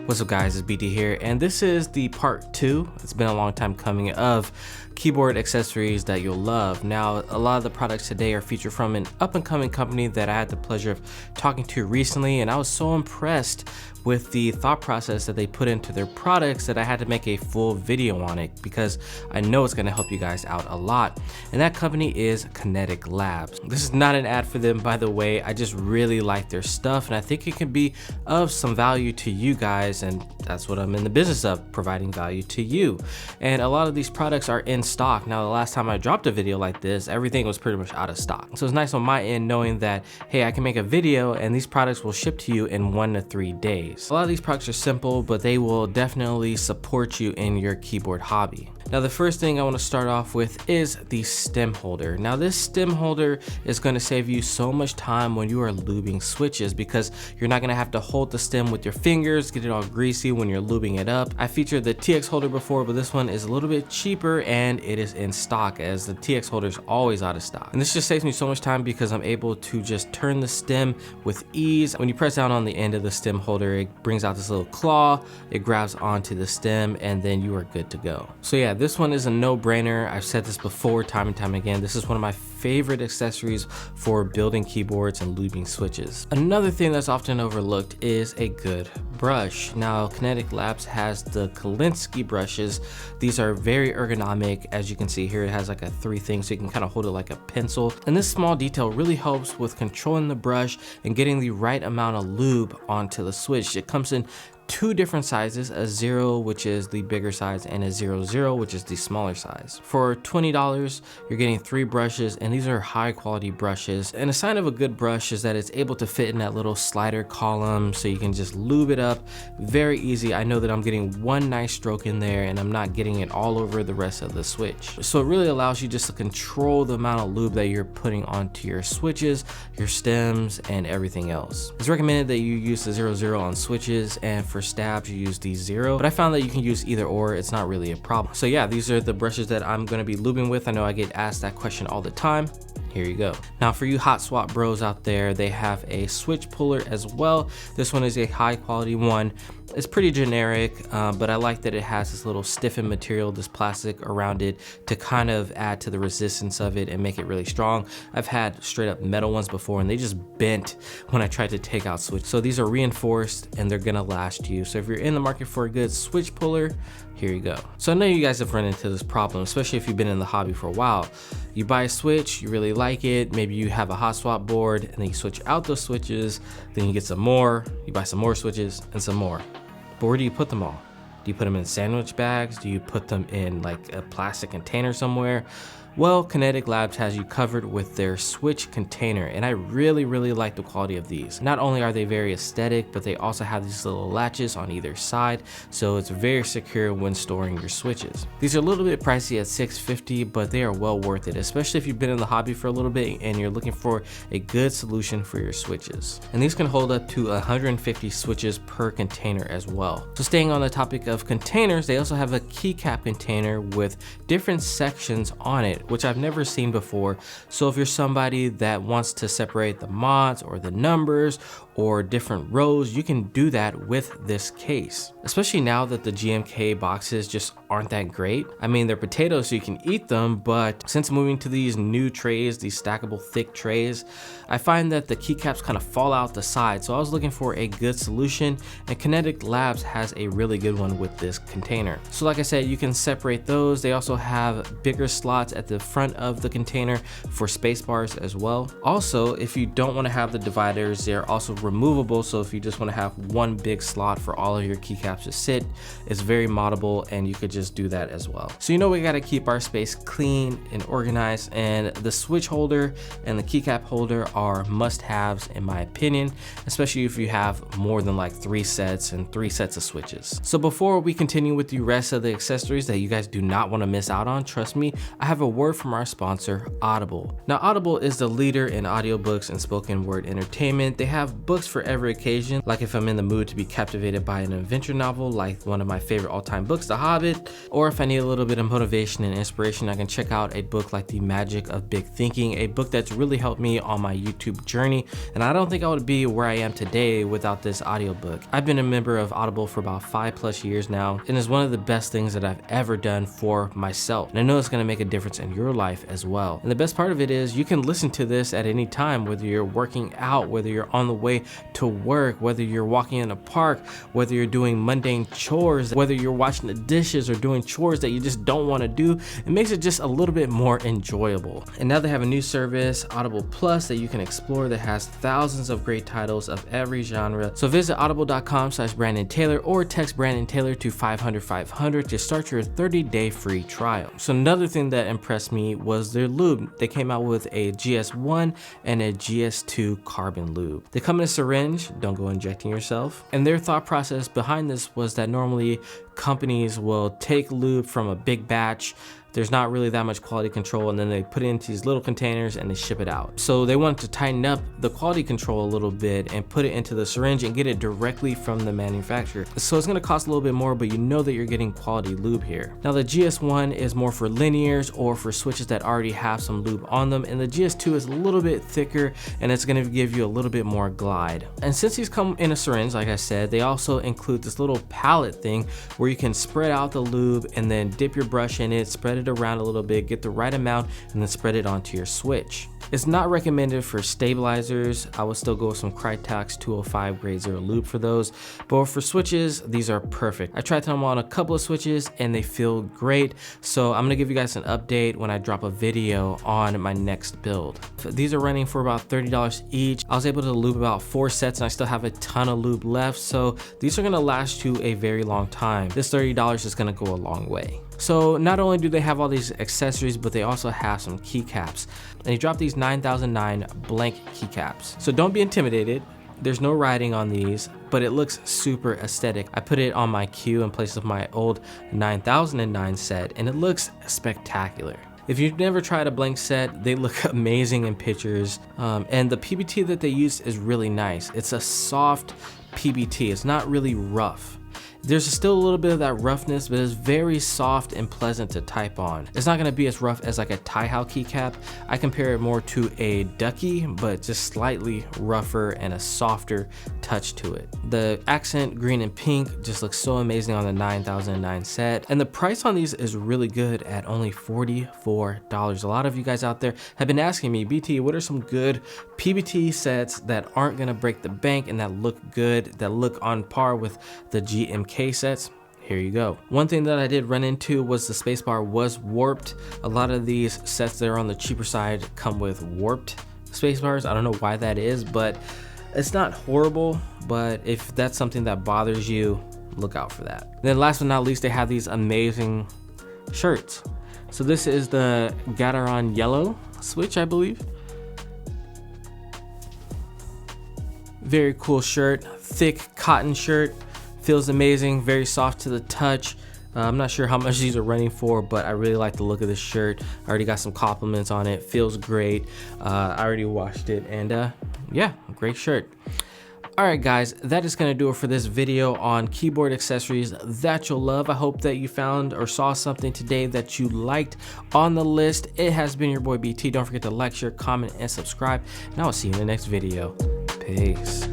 What's up guys, it's BT here, and this is the part 2. It's been a long time coming of keyboard accessories that you'll love. Now, a lot of the products today are featured from an up-and-coming company that I had the pleasure of talking to recently, and I was so impressed with the thought process that they put into their products that I had to make a full video on it because I know it's going to help you guys out a lot. And that company is Kinetic Labs. This is not an ad for them, by the way. I just really like their stuff, and I think it can be of some value to you guys, and that's what I'm in the business of, providing value to you. And a lot of these products are in stock. Now, the last time I dropped a video like this, everything was pretty much out of stock. So it's nice on my end knowing that, hey, I can make a video and these products will ship to you in 1 to 3 days. A lot of these products are simple, but they will definitely support you in your keyboard hobby. Now, the first thing I want to start off with is the stem holder. Now, this stem holder is going to save you so much time when you are lubing switches because you're not going to have to hold the stem with your fingers, get it all greasy when you're lubing it up. I featured the TX holder before, but this one is a little bit cheaper and it is in stock, as the TX holder is always out of stock. And this just saves me so much time because I'm able to just turn the stem with ease. When you press down on the end of the stem holder, it brings out this little claw, it grabs onto the stem, and then you are good to go. So yeah, this one is a no-brainer. I've said this before time and time again. This is one of my favorite accessories for building keyboards and lubing switches. Another thing that's often overlooked is a good brush. Now, Kinetic Labs has the Kolinsky brushes. These are very ergonomic. As you can see here, it has like a 3 thing, so you can kind of hold it like a pencil. And this small detail really helps with controlling the brush and getting the right amount of lube onto the switch. It comes in 2 different sizes, a 0, which is the bigger size, and a 00, which is the smaller size. For $20, you're getting 3 brushes, and these are high quality brushes. And a sign of a good brush is that it's able to fit in that little slider column, so you can just lube it up very easy. I know that I'm getting 1 nice stroke in there, and I'm not getting it all over the rest of the switch. So it really allows you just to control the amount of lube that you're putting onto your switches, your stems, and everything else. It's recommended that you use the 00 on switches, and for stabs you use the 0, but I found that you can use either or. It's not really a problem. So yeah, these are the brushes that I'm going to be lubing with. I know I get asked that question all the time. Here you go. Now, for you hot swap bros out there, they have a switch puller as well. This one is a high quality one. It's pretty generic, but I like that it has this little stiffened material, this plastic around it, to kind of add to the resistance of it and make it really strong. I've had straight up metal ones before and they just bent when I tried to take out switch. So these are reinforced and they're gonna last you. So if you're in the market for a good switch puller, here you go. So I know you guys have run into this problem, especially if you've been in the hobby for a while. You buy a switch, you really like it, maybe you have a hot swap board, and then you switch out those switches, then you get some more, you buy some more switches and some more. But where do you put them all? Do you put them in sandwich bags? Do you put them in like a plastic container somewhere? Well, Kinetic Labs has you covered with their switch container, and I really like the quality of these. Not only are they very aesthetic, but they also have these little latches on either side, so it's very secure when storing your switches. These are a little bit pricey at $6.50, but they are well worth it, especially if you've been in the hobby for a little bit and you're looking for a good solution for your switches. And these can hold up to 150 switches per container as well. So staying on the topic of containers, they also have a keycap container with different sections on it, which I've never seen before. So if you're somebody that wants to separate the mods or the numbers or different rows, you can do that with this case. Especially now that the GMK boxes just aren't that great. I mean, they're potatoes, so you can eat them, but since moving to these new trays, these stackable thick trays, I find that the keycaps kind of fall out the side. So I was looking for a good solution, and Kinetic Labs has a really good one with this container. So like I said, you can separate those. They also have bigger slots at the front of the container for space bars as well. Also, if you don't want to have the dividers, they're also removable. So if you just want to have one big slot for all of your keycaps to sit, it's very moddable, and you could just do that as well. So you know, we got to keep our space clean and organized, and the switch holder and the keycap holder are must-haves in my opinion, especially if you have more than like 3 sets and 3 sets of switches. So before we continue with the rest of the accessories that you guys do not want to miss out on, trust me, I have a word from our sponsor, Audible. Now, Audible is the leader in audiobooks and spoken word entertainment. They have books for every occasion, like if I'm in the mood to be captivated by an adventure novel, like one of my favorite all-time books, The Hobbit, or if I need a little bit of motivation and inspiration, I can check out a book like The Magic of Big Thinking, a book that's really helped me on my YouTube journey, and I don't think I would be where I am today without this audiobook. I've been a member of Audible for about 5+ years now, and it's one of the best things that I've ever done for myself. And I know it's going to make a difference in your life as well. And the best part of it is you can listen to this at any time, whether you're working out, whether you're on the way to work, whether you're walking in a park, whether you're doing mundane chores, whether you're washing the dishes or doing chores that you just don't want to do. It makes it just a little bit more enjoyable. And now they have a new service, Audible Plus, that you can explore that has thousands of great titles of every genre. So visit audible.com/Brandon Taylor or text Brandon Taylor to 500-500 to start your 30-day free trial. So another thing that impressed me was their lube. They came out with a GS1 and a GS2 carbon lube. They come in a syringe, don't go injecting yourself. And their thought process behind this was that normally companies will take lube from a big batch. There's not really that much quality control, and then they put it into these little containers and they ship it out. So they wanted to tighten up the quality control a little bit and put it into the syringe and get it directly from the manufacturer. So it's gonna cost a little bit more, but you know that you're getting quality lube here. Now the GS1 is more for linears or for switches that already have some lube on them, and the GS2 is a little bit thicker and it's gonna give you a little bit more glide. And since these come in a syringe, like I said, they also include this little palette thing where you can spread out the lube and then dip your brush in it, spread it around a little bit, get the right amount, and then spread it onto your switch. It's not recommended for stabilizers. I would still go with some Krytox 205 grade 0 lube for those, but for switches, these are perfect. I tried them on a couple of switches and they feel great, so I'm gonna give you guys an update when I drop a video on my next build. These are running for about $30 each. I was able to lube about 4 sets and I still have a ton of lube left, so these are gonna last you a very long time. This $30 is gonna go a long way. So not only do they have all these accessories, but they also have some keycaps. And they dropped these 9009 blank keycaps. So don't be intimidated. There's no writing on these, but it looks super aesthetic. I put it on my queue in place of my old 9009 set, and it looks spectacular. If you've never tried a blank set, they look amazing in pictures. And the PBT that they use is really nice. It's a soft PBT. It's not really rough. There's still a little bit of that roughness, but it's very soft and pleasant to type on. It's not gonna be as rough as like a tie-how keycap. I compare it more to a ducky, but just slightly rougher and a softer touch to it. The accent green and pink just looks so amazing on the 9009 set. And the price on these is really good at only $44. A lot of you guys out there have been asking me, BT, what are some good PBT sets that aren't gonna break the bank and that look good, that look on par with the GMK sets? Here you go. One thing that I did run into was the spacebar was warped. A lot of these sets that are on the cheaper side come with warped spacebars. I don't know why that is, but it's not horrible. But if that's something that bothers you, look out for that. Then last but not least, they have these amazing shirts. So this is the Gateron yellow switch, I believe. Very cool shirt, thick cotton shirt. Feels amazing, very soft to the touch. I'm not sure how much these are running for, but I really like the look of this shirt. I already got some compliments on it, feels great. I already washed it, and yeah, great shirt. All right, guys, that is gonna do it for this video on keyboard accessories that you'll love. I hope that you found or saw something today that you liked on the list. It has been your boy BT. Don't forget to like, share, comment, and subscribe, and I will see you in the next video. Peace.